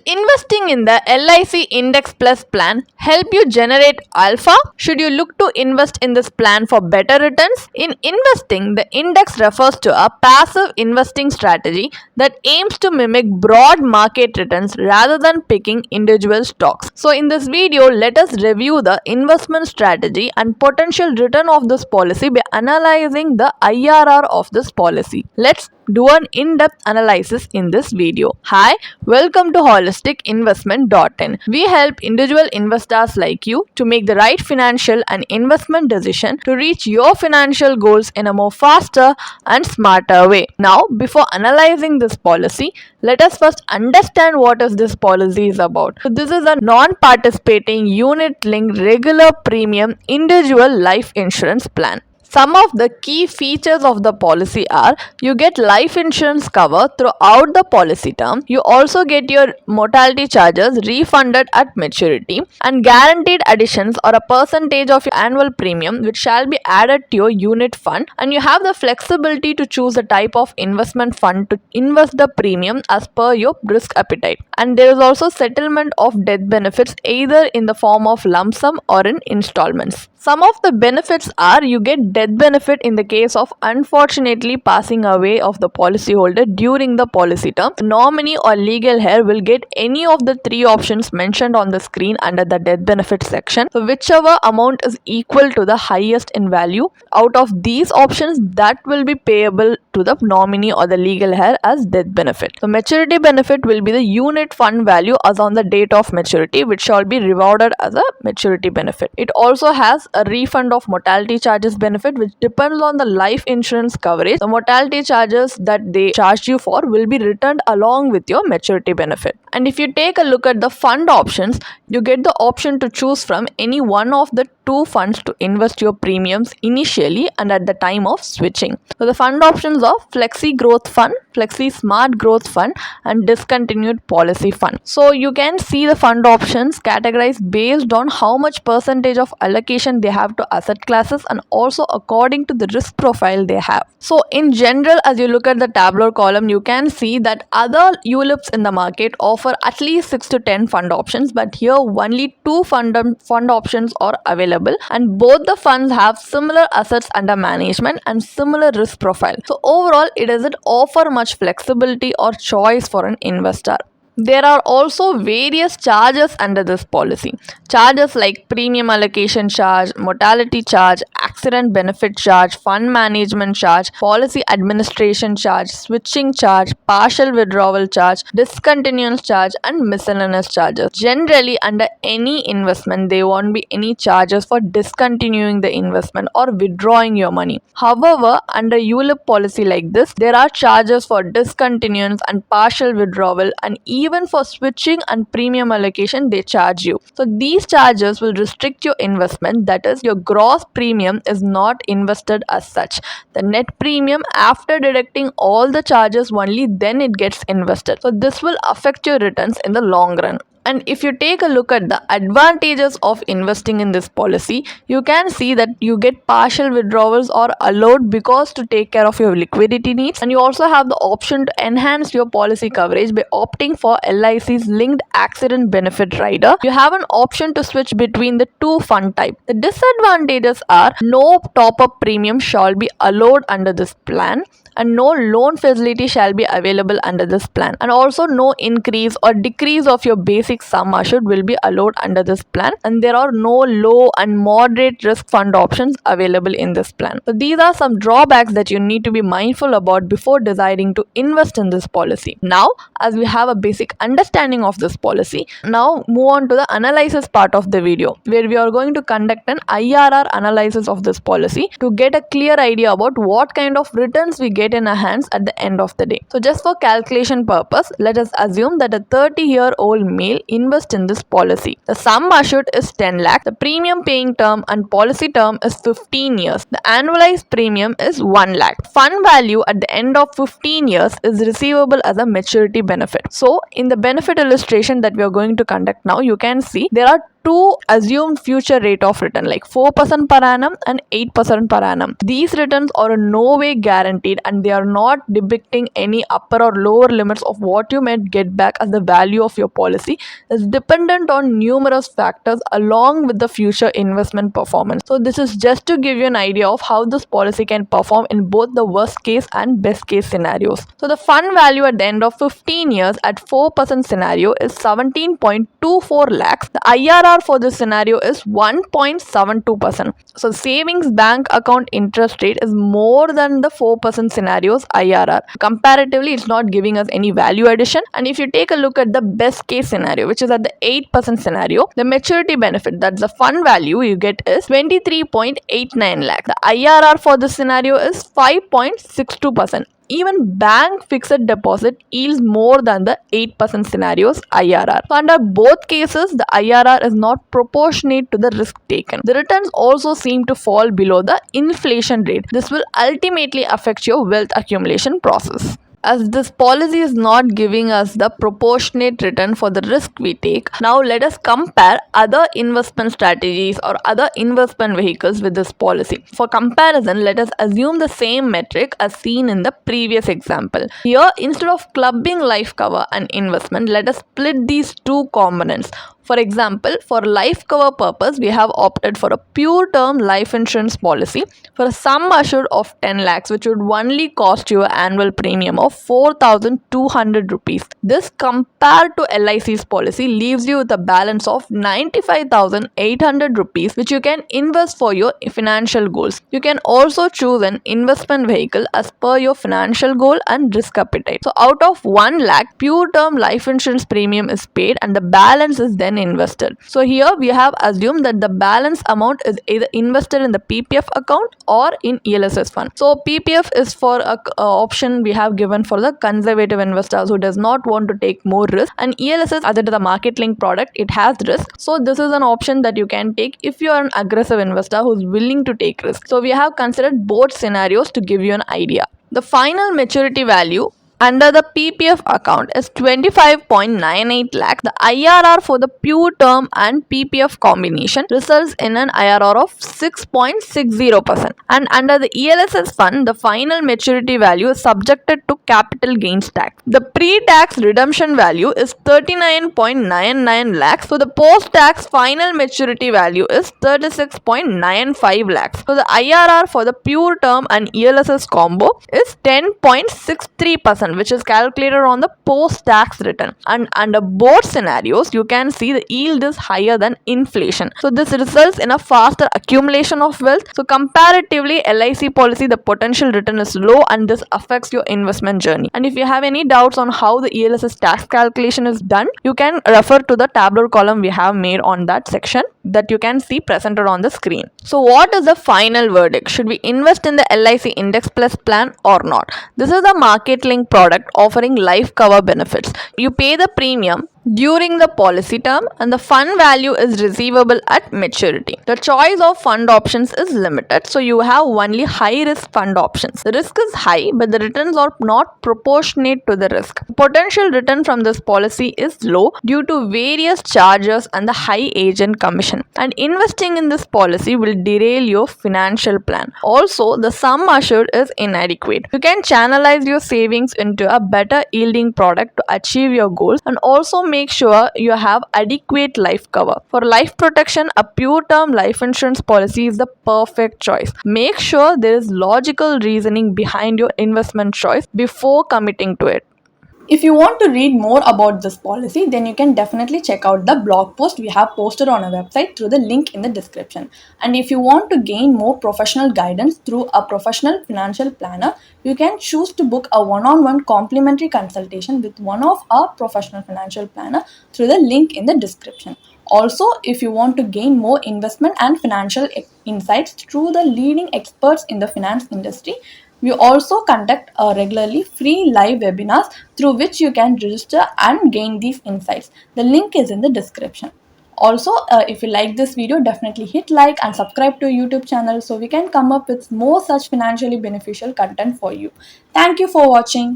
investing in the LIC Index Plus plan help you generate alpha? Should you look to invest in this plan for better returns? In investing, the index refers to a passive investing strategy that aims to mimic broad market returns rather than picking individual stocks. So in this video, let us review the investment strategy and potential return of this policy by analyzing the IRR of this policy. Let's do an in-depth analysis in this video. Hi, welcome to holisticinvestment.in. We help individual investors like you to make the right financial and investment decision to reach your financial goals in a more faster and smarter way. Now, before analyzing this policy, let us first understand what is this policy is about. So this is a non-participating unit-linked regular premium individual life insurance plan. Some of the key features of the policy are you get life insurance cover throughout the policy term, you also get your mortality charges refunded at maturity, and guaranteed additions or a percentage of your annual premium which shall be added to your unit fund, and you have the flexibility to choose the type of investment fund to invest the premium as per your risk appetite. And there is also settlement of death benefits either in the form of lump sum or in installments. Some of the benefits are you get death benefit in the case of unfortunately passing away of the policyholder during the policy term. The nominee or legal heir will get any of the three options mentioned on the screen under the death benefit section. So whichever amount is equal to the highest in value out of these options, that will be payable to the nominee or the legal heir as death benefit. The maturity benefit will be the unit fund value as on the date of maturity, which shall be rewarded as a maturity benefit. It also has a refund of mortality charges benefit, which depends on the life insurance coverage. The mortality charges that they charged you for will be returned along with your maturity benefit. And if you take a look at the fund options, you get the option to choose from any one of the two funds to invest your premiums initially and at the time of switching. So the fund options are Flexi Growth Fund, Flexi Smart Growth Fund, and Discontinued Policy Fund. So you can see the fund options categorized based on how much percentage of allocation they have to asset classes and also according to the risk profile they have. So in general, as you look at the tabular column, you can see that other ULIPs in the market offer at least 6 to 10 fund options, but here only two fund options are available, and both the funds have similar assets under management and similar risk profile. So overall, it doesn't offer much flexibility or choice for an investor. There are also various charges under this policy. Charges like premium allocation charge, mortality charge, accident benefit charge, fund management charge, policy administration charge, switching charge, partial withdrawal charge, discontinuance charge, and miscellaneous charges. Generally, under any investment, there won't be any charges for discontinuing the investment or withdrawing your money. However, under ULIP policy like this, there are charges for discontinuance and partial withdrawal, and even for switching and premium allocation they charge you. So these charges will restrict your investment, that is your gross premium is not invested as such. The net premium after deducting all the charges only then it gets invested. So this will affect your returns in the long run. And if you take a look at the advantages of investing in this policy, you can see that you get partial withdrawals are allowed because to take care of your liquidity needs, and you also have the option to enhance your policy coverage by opting for LIC's linked accident benefit rider. You have an option to switch between the two fund type. The disadvantages are no top-up premium shall be allowed under this plan, and no loan facility shall be available under this plan, and also no increase or decrease of your basic sum assured will be allowed under this plan, and there are no low and moderate risk fund options available in this plan. So these are some drawbacks that you need to be mindful about before deciding to invest in this policy. Now, as we have a basic understanding of this policy, now move on to the analysis part of the video, where we are going to conduct an IRR analysis of this policy to get a clear idea about what kind of returns we get in our hands at the end of the day. So just for calculation purpose, let us assume that a 30-year-old male invest in this policy. The sum assured is 10 lakh. The premium paying term and policy term is 15 years. The annualized premium is 1 lakh. Fund value at the end of 15 years is receivable as a maturity benefit. So in the benefit illustration that we are going to conduct now, you can see there are two assumed future rate of return like 4% per annum and 8% per annum. These returns are in no way guaranteed and they are not depicting any upper or lower limits of what you might get back as the value of your policy. Is dependent on numerous factors along with the future investment performance. So this is just to give you an idea of how this policy can perform in both the worst case and best case scenarios. So the fund value at the end of 15 years at 4% scenario is 17.24 lakhs. The IRR for this scenario is 1.72%. So savings bank account interest rate is more than the 4% scenario's IRR. Comparatively, it's not giving us any value addition. And if you take a look at the best case scenario, which is at the 8% scenario, the maturity benefit, that's the fund value you get, is 23.89 lakh. The IRR for this scenario is 5.62%. Even bank fixed deposit yields more than the 8% scenario's IRR. So under both cases, the IRR is not proportionate to the risk taken. The returns also seem to fall below the inflation rate. This will ultimately affect your wealth accumulation process. As this policy is not giving us the proportionate return for the risk we take, now let us compare other investment strategies or other investment vehicles with this policy. For comparison, let us assume the same metric as seen in the previous example. Here, instead of clubbing life cover and investment, let us split these two components. For example, for life cover purpose, we have opted for a pure term life insurance policy for a sum assured of 10 lakhs, which would only cost you an annual premium of 4,200 rupees. This compared to LIC's policy leaves you with a balance of 95,800 rupees, which you can invest for your financial goals. You can also choose an investment vehicle as per your financial goal and risk appetite. So out of 1 lakh, pure term life insurance premium is paid and the balance is then invested. So here we have assumed that the balance amount is either invested in the PPF account or in ELSS fund. So PPF is for a option we have given for the conservative investors who does not want to take more risk, and ELSS, other to the market link product, it has risk. So this is an option that you can take if you are an aggressive investor who's willing to take risk. So we have considered both scenarios to give you an idea. The final maturity value under the PPF account is 25.98 lakh. The IRR for the pure term and PPF combination results in an IRR of 6.60%. And under the ELSS fund, the final maturity value is subjected to capital gains tax. The pre-tax redemption value is 39.99 lakhs. So the post-tax final maturity value is 36.95 lakhs. So the IRR for the pure term and ELSS combo is 10.63%. which is calculated on the post-tax return. And under both scenarios, you can see the yield is higher than inflation. So this results in a faster accumulation of wealth. So comparatively, LIC policy, the potential return is low and this affects your investment journey. And if you have any doubts on how the ELSS tax calculation is done, you can refer to the tabular column we have made on that section that you can see presented on the screen. So what is the final verdict? Should we invest in the LIC Index Plus plan or not? This is the market link product offering life cover benefits. You pay the premium during the policy term and the fund value is receivable at maturity. The choice of fund options is limited, so you have only high risk fund options. The risk is high, but the returns are not proportionate to the risk. The potential return from this policy is low due to various charges and the high agent commission. And investing in this policy will derail your financial plan. Also, the sum assured is inadequate. You can channelize your savings into a better yielding product to achieve your goals, and also make sure you have adequate life cover. For life protection, a pure term life insurance policy is the perfect choice. Make sure there is logical reasoning behind your investment choice before committing to it. If you want to read more about this policy, then you can definitely check out the blog post we have posted on our website through the link in the description. And if you want to gain more professional guidance through a professional financial planner, you can choose to book a one-on-one complimentary consultation with one of our professional financial planner through the link in the description. Also, if you want to gain more investment and financial insights through the leading experts in the finance industry, We also conduct regularly free live webinars through which you can register and gain these insights. The link is in the description. Also, if you like this video, definitely hit like and subscribe to YouTube channel so we can come up with more such financially beneficial content for you. Thank you for watching.